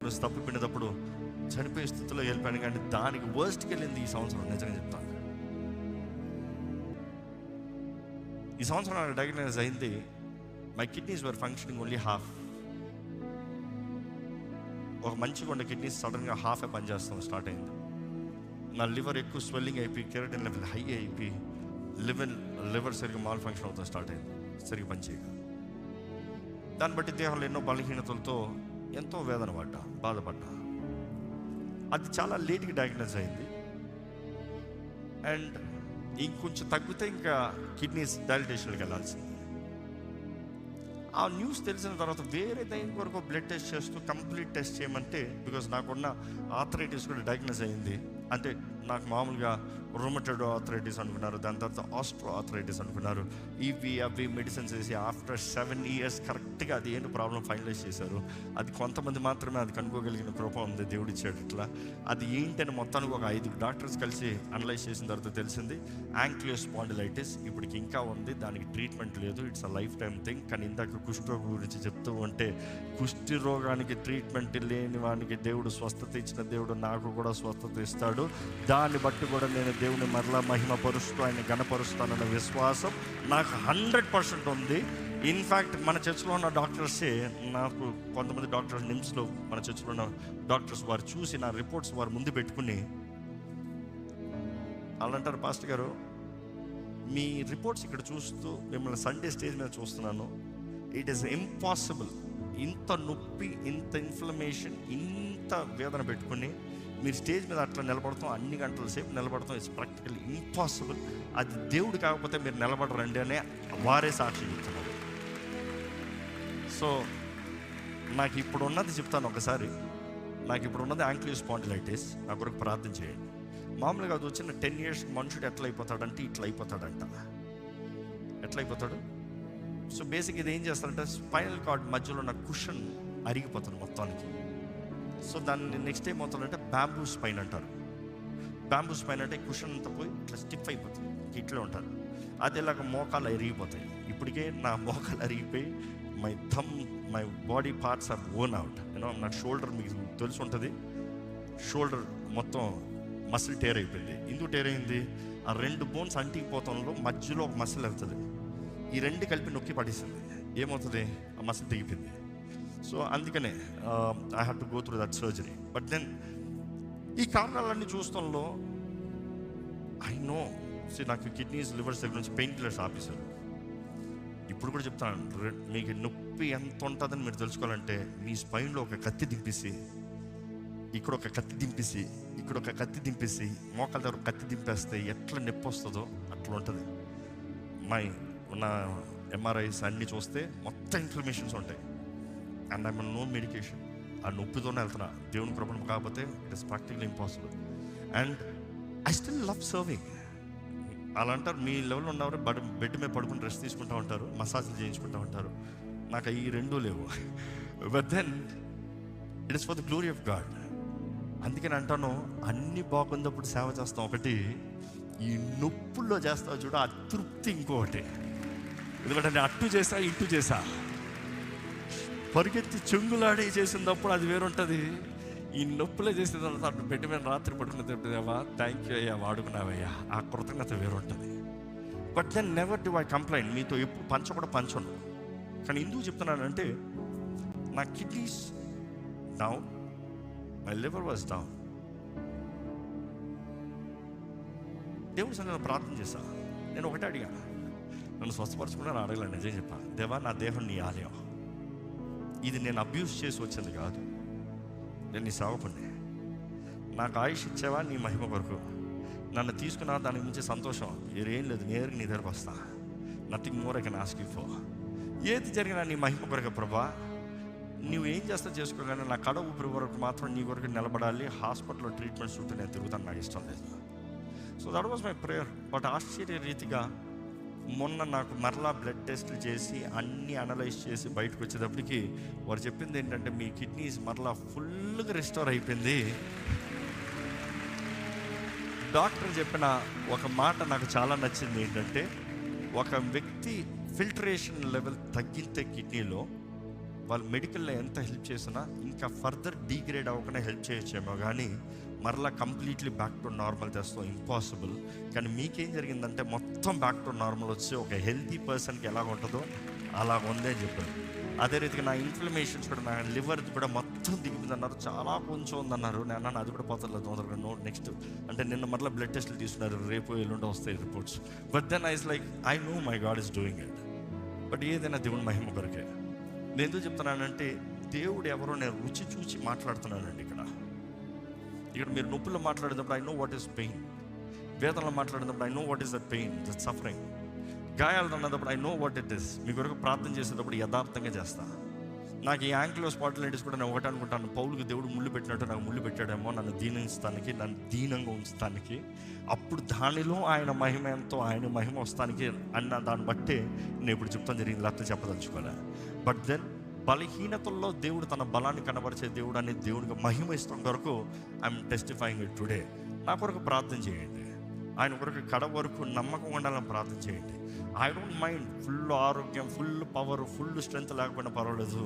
నుంచి తప్పిపోయినప్పుడు చనిపోయే స్థితిలో వెళ్ళిపోయాను. కానీ దానికి వర్స్ట్కి వెళ్ళింది ఈ సంవత్సరం. నిజంగా చెప్తాను, ఈ సంవత్సరం నాకు డయాగ్నైజ్ అయింది. My kidneys were functioning only half. ఒక మంచిగా ఉండే కిడ్నీస్ సడన్గా హాఫే పనిచేస్తాం స్టార్ట్ అయింది. నా లివర్ ఎక్కువ స్వెల్లింగ్ అయిపోయి, కెరటిన్ లెవెల్ హై అయిపోయి, లివర్ సరిగ్గా మాల్ ఫంక్షన్ అవుతాం స్టార్ట్ అయింది, సరిగ్గా పనిచేయక. దాన్ని బట్టి దేహంలో ఎన్నో బలహీనతలతో ఎంతో వేదన పడ్డా, బాధపడ్డా. అది చాలా లేట్గా డయాగ్నైజ్ అయింది. అండ్ ఇంకొంచెం తగ్గితే ఇంకా కిడ్నీస్ డైలిటేషన్కి వెళ్ళాల్సింది. ఆ న్యూస్ తెలిసిన తర్వాత వేరే దాని వరకు బ్లడ్ టెస్ట్ చేస్తూ కంప్లీట్ టెస్ట్ చేయమంటే, బికాజ్ నాకున్న ఆర్థరైటిస్ కూడా డయాగ్నోస్ అయింది. అంటే నాకు మామూలుగా రొమటైడ్ ఆర్థరైటిస్ అనుకున్నారు, దాని తర్వాత ఆస్ట్రో ఆర్థరైటిస్ అనుకున్నారు. ఇవి అవి మెడిసిన్స్ వేసి ఆఫ్టర్ 7 years కరెక్ట్గా అది ఏంటి ప్రాబ్లం ఫైనలైజ్ చేశారు. అది కొంతమంది మాత్రమే అది కనుక్కోగలిగిన కృప ఉంది, దేవుడు ఇచ్చాడు. ఇట్లా అది ఏంటని మొత్తానికి ఒక 5 డాక్టర్స్ కలిసి అనలైజ్ చేసిన తర్వాత తెలిసింది యాంక్లియో స్పాండిలైటిస్. ఇప్పటికి ఇంకా ఉంది, దానికి ట్రీట్మెంట్ లేదు, it's a life time thing. కానీ ఇందాక కుష్ఠరోగం గురించి చెప్తూ ఉంటే, కుష్టి రోగానికి ట్రీట్మెంట్ లేని వానికి దేవుడు స్వస్థత ఇచ్చిన దేవుడు నాకు కూడా స్వస్థత ఇస్తాడు. దాన్ని బట్టి కూడా నేను దేవుని మరలా మహిమపరుస్తూ ఆయన ఘనపరుస్తానన్న విశ్వాసం నాకు 100% ఉంది. ఇన్ఫ్యాక్ట్ మన చర్చిలో ఉన్న డాక్టర్సే, నాకు కొంతమంది డాక్టర్స్ నిమ్స్లో మన చర్చిలో ఉన్న డాక్టర్స్ వారు చూసి నా రిపోర్ట్స్ వారు ముందు పెట్టుకుని వాళ్ళు అంటారు, పాస్టర్ గారు మీ రిపోర్ట్స్ ఇక్కడ చూస్తూ మిమ్మల్ని సండే స్టేజ్ మీద చూస్తున్నాను, ఇట్ ఈస్ ఇంపాసిబుల్, ఇంత నొప్పి, ఇంత ఇన్ఫ్లమేషన్, ఇంత వేదన పెట్టుకుని మీరు స్టేజ్ మీద అట్లా నిలబడతాం, అన్ని గంటల సేపు నిలబడతాం, ఇట్స్ ప్రాక్టికల్లీ ఇంపాసిబుల్. అది దేవుడు కాకపోతే మీరు నిలబడరండి అనే వారే సాక్షి చెప్తున్నారు. సో నాకు ఇప్పుడు ఉన్నది చెప్తాను ఒకసారి. నాకు ఇప్పుడు ఉన్నది యాంక్లియో స్పాండిలైటిస్. నా కొరకు ప్రార్థన చేయండి. మామూలుగా అది వచ్చిన 10 years మనుషుడు ఎట్లా అయిపోతాడంటే ఇట్లా అయిపోతాడంట. ఎట్లా అయిపోతాడు? సో బేసిక్ ఇది ఏం చేస్తారంటే స్పైనల్ కార్డ్ మధ్యలో ఉన్న కుషన్ అరిగిపోతుంది మొత్తానికి. సో దాన్ని నెక్స్ట్ ఏమవుతుందంటే బ్యాంబూ స్పైన్ అంటారు. బ్యాంబూ స్పైన్ అంటే కుషన్ అంతా పోయి ఇట్లా స్టిఫ్ అయిపోతుంది, ఇట్లా ఉంటారు. అది ఇలాగ మోకాలు అరిగిపోతాయి. ఇప్పటికే నా మోకాలు అరిగిపోయి my body parts are worn out. నా షోల్డర్ మీకు తెలిసి ఉంటుంది, షోల్డర్ మొత్తం మసిల్ టేర్ అయిపోయింది. ఎందుకు టేర్ అయింది? ఆ 2 బోన్స్ అంటికిపోతంలో మధ్యలో ఒక మసిల్ వెళ్తుంది, ఈ 2 కలిపి నొక్కి పడేసింది. ఏమవుతుంది? ఆ మసిల్ తెగిపోయింది. సో అందుకనే I have to go through that surgery. But then ఈ కారణాలన్నీ చూస్తాంలో ఐ నో నాకు కిడ్నీస్, లివర్స్ దగ్గర నుంచి పెయిన్ కిల్లర్స్ ఆపేశారు. ఇప్పుడు కూడా చెప్తాను, మీకు నొప్పి ఎంత ఉంటుందని మీరు తెలుసుకోవాలంటే మీ స్పైన్లో ఒక కత్తి దింపేసి, ఇక్కడ ఒక కత్తి దింపేసి, ఇక్కడ ఒక కత్తి దింపేసి, మోకాల దగ్గర కత్తి దింపేస్తే ఎట్లా నొప్పి వస్తుందో అట్లా ఉంటుంది. నా ఎంఆర్ఐస్ అన్నీ చూస్తే మొత్తం ఇన్ఫ్లమేషన్స్ ఉంటాయి. And I know medication. ఆ నొప్పితోనే వెళ్తున్నా. దేవుని కృపణ కాకపోతే it is practically impossible. And I still love serving. అలా అంటారు, మీ లెవెల్లో ఉన్నవారు బెడ్ మీద పడుకుని రెస్ట్ తీసుకుంటూ ఉంటారు, మసాజ్లు చేయించుకుంటూ ఉంటారు. నాకు ఈ 2 లేవు. But then it is for the glory of God. అందుకని అంటాను, అన్ని బాగున్నప్పుడు సేవ చేస్తాం ఒకటి, ఈ నొప్పుల్లో చేస్తావు చూడ ఆ తృప్తి ఇంకొకటి. ఎందుకంటే నేను అట్టు చేసా, ఇటు చేసా, పరిగెత్తి చెంగులాడి చేసినప్పుడు అది వేరుంటుంది. ఈ నొప్పులే చేసిన తర్వాత అటు బెడ్ మీద రాత్రి పడుకున్న దేవా థ్యాంక్ యూ అయ్యా, వాడుకున్నావయ్యా, ఆ కృతజ్ఞత వేరుంటుంది. But then never do I complaint. మీతో ఎప్పుడు పంచను. కానీ ఎందుకు చెప్తున్నానంటే నా kidneys down, my liver was down. దేవుడి సన్నిధిలో ప్రార్థన చేశా. నేను ఒకటే అడిగా, నన్ను స్వస్థపరచుకున్నాను అడగలేను. నిజం చెప్పా, దేవా నా దేహం నీ ఆలయం, ఇది నేను అబ్యూస్ చేసి వచ్చింది కాదు, నేను నీ సేవకుడిని. నాకు ఆయుష్ ఇచ్చావా నీ మహిమ కొరకు, నన్ను తీసుకున్నా దానికి మించి సంతోషం ఏం లేదు. నేరుగా నీ దగ్గరకు వస్తా, nothing more I can ask you for. ఏది జరిగినా నీ మహిమ కొరకు ప్రభా, నువ్వు ఏం చేస్తా చేసుకోగానే నా కడ ఊపిరి వరకు మాత్రం నీ కొరకు నిలబడాలి. హాస్పిటల్లో ట్రీట్మెంట్ చుట్టూ నేను తిరుగుతాను, నాకు ఇష్టం లేదు. So that was my prayer. But ఆశ్చర్య రీతిగా మొన్న నాకు మరలా బ్లడ్ టెస్ట్లు చేసి అన్నీ అనలైజ్ చేసి బయటకు వచ్చేటప్పటికి వారు చెప్పింది ఏంటంటే మీ కిడ్నీస్ మరలా ఫుల్గా రిస్టోర్ అయిపోయింది. డాక్టర్ చెప్పిన ఒక మాట నాకు చాలా నచ్చింది. ఏంటంటే ఒక వ్యక్తి ఫిల్టరేషన్ లెవెల్ తగ్గితే కిడ్నీలో వాళ్ళు మెడికల్లో ఎంత హెల్ప్ చేసినా ఇంకా ఫర్దర్ డీగ్రేడ్ అవ్వకుండా హెల్ప్ చేయొచ్చేమో, కానీ మరలా కంప్లీట్లీ బ్యాక్ టు నార్మల్ తెస్తాం ఇంపాసిబుల్. కానీ మీకేం జరిగిందంటే మొత్తం బ్యాక్ టు నార్మల్ వచ్చి ఒక హెల్తీ పర్సన్కి ఎలాగ ఉంటుందో అలా ఉంది అని చెప్పారు. అదే రీతిగా నా ఇన్ఫ్లమేషన్స్ కూడా, నా లివర్ కూడా మొత్తం దిగిపోయిందన్నారు. చాలా కొంచెం ఉందన్నారు. నేను అన్నాను అది కూడా పోతలేదు తొందరగా. నెక్స్ట్ అంటే నిన్న మరలా బ్లడ్ టెస్ట్లు తీసుకున్నారు, రేపు ఎల్లుండి వస్తాయి reports. But then I is like I know my God is doing it. But ఏదైనా దేవుని మహిమ కొరకే. నేను ఎందుకు చెప్తున్నానంటే దేవుడు ఎవరో నేను రుచి చూచి మాట్లాడుతున్నానండి. ఇక్కడ మీరు నొప్పులు మాట్లాడేటప్పుడు I know what is pain. వేదనలో మాట్లాడేటప్పుడు I know what is that pain, that suffering. గాయాలు అన్నప్పుడు I know what it is. మీ కొరకు ప్రార్థన చేసేటప్పుడు యథార్థంగా చేస్తా. నాకు ఈ యాంకిలో స్పాటిలైటిస్ కూడా నేను ఒకటి అనుకుంటాను, పౌలుకి దేవుడు ముళ్ళు పెట్టినట్టు నాకు ముళ్ళు పెట్టాడేమో నన్ను దీనిస్తానికి, నన్ను దీనంగా ఉంచడానికి. అప్పుడు దానిలో ఆయన మహిమ ఎంతో, ఆయన మహిమ వస్తానికి అన్న దాన్ని బట్టే నేను ఇప్పుడు చెప్తాను జరిగింది, లేకపోతే చెప్పదలుచుకోలే. బట్ దెన్ బలహీనతల్లో దేవుడు తన బలాన్ని కనబరిచే దేవుడు అనే దేవుడికి మహిమ ఇష్టం కొరకు ఐఎమ్ టెస్టిఫైయింగ్ ఇట్ టుడే. నా కొరకు ప్రార్థన చేయండి. ఆయన కొరకు కడ వరకు నమ్మకం ఉండాలని ప్రార్థన చేయండి. ఐ డోంట్ మైండ్ ఫుల్ ఆరోగ్యం, ఫుల్ పవర్, ఫుల్ స్ట్రెంత్ లేకపోయినా పర్వాలేదు.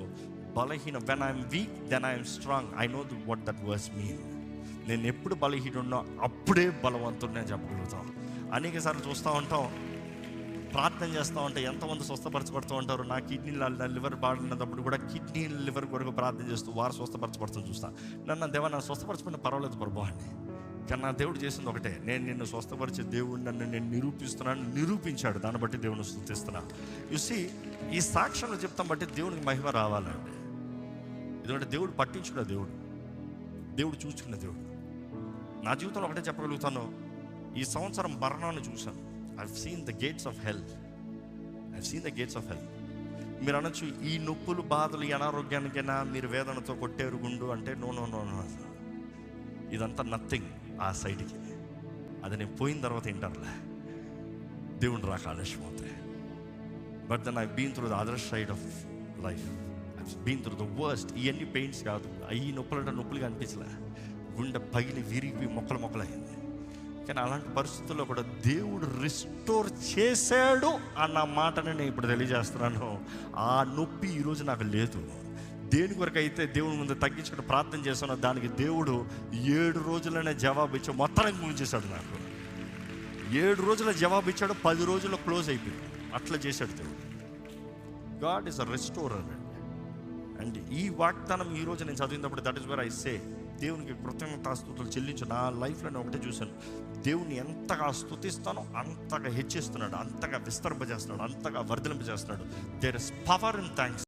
బలహీన when I'm weak then I'm strong. I know what that verse mean. నేను ఎప్పుడు బలహీనున్నా అప్పుడే బలవంతుడు నేను చెప్పగలుగుతాం. అనేక సార్లు చూస్తూ ఉంటాం, ప్రార్థన చేస్తూ ఉంటే ఎంతమంది స్వస్థపరచబడుతూ ఉంటారు. నా కిడ్నీ లివర్ బాడినప్పుడు కూడా కిడ్నీ లివర్ కొరకు ప్రార్థన చేస్తూ వారు స్వస్థపరచబడుతుంది చూస్తాను. నన్ను దేవా నన్ను స్వస్థపరచబడిన పర్వాలేదు ప్రభు అని. కానీ నా దేవుడు చేసింది ఒకటే, నేను నిన్ను స్వస్థపరిచే దేవుడు నన్ను నేను నిరూపించాడు. దాన్ని బట్టి దేవుని స్తుతిస్తున్నాను. చూసి ఈ సాక్ష్యంలో చెప్తాం బట్టి దేవునికి మహిమ రావాలండి. ఎందుకంటే దేవుడు పట్టించుకున్న దేవుడు చూసుకున్న దేవుడు. నా జీవితంలో ఒకటే చెప్పగలుగుతాను, ఈ సంవత్సరం మరణాన్ని చూశాను. I've seen the gates of hell. మీరు అనొచ్చు ఈ నొప్పులు, బాధలు, ఈ అనారోగ్యానికైనా మీరు వేదనతో కొట్టేరు గుండు అంటే నో. ఇదంతా నథింగ్ ఆ సైడ్కి. అది నేను పోయిన తర్వాత ఏంటారులే, దేవుని రాక ఆలస్యం అవుతాయి. But then I been through the other side of life. I been through the worst. ఇవన్నీ పెయిన్స్ కాదు, ఈ నొప్పులుగా అనిపించలే. గుండె పగిలి విరిగి మొక్కలు అయింది. కానీ అలాంటి పరిస్థితుల్లో కూడా దేవుడు రిస్టోర్ చేశాడు అన్న మాటని నేను ఇప్పుడు తెలియజేస్తున్నాను. ఆ నొప్పి ఈరోజు నాకు లేదు. దేని కొరకు అయితే దేవుని ముందు తగ్గించుకుని ప్రార్థన చేస్తున్నా, దానికి దేవుడు 7 రోజులనే జవాబు ఇచ్చాడు. మొత్తానికి ముంచేశాడు. నాకు 7 రోజుల జవాబు ఇచ్చాడు, 10 రోజుల్లో క్లోజ్ అయిపోయింది. అట్లా చేశాడు దేవుడు. God is a restorer. And ఈ వాగ్దానం ఈరోజు నేను చదివినప్పుడు that is where I say, దేవునికి కృతజ్ఞతాస్తుతులు చెల్లించు. నా లైఫ్లో నేను ఒకటే చూశాను, దేవుని ఎంతగా స్తుతిస్తానో అంతగా హెచ్చిస్తున్నాడు, అంతగా విస్తరింపజేస్తున్నాడు, అంతగా వర్ధలింపజేస్తున్నాడు. There is power in thanks.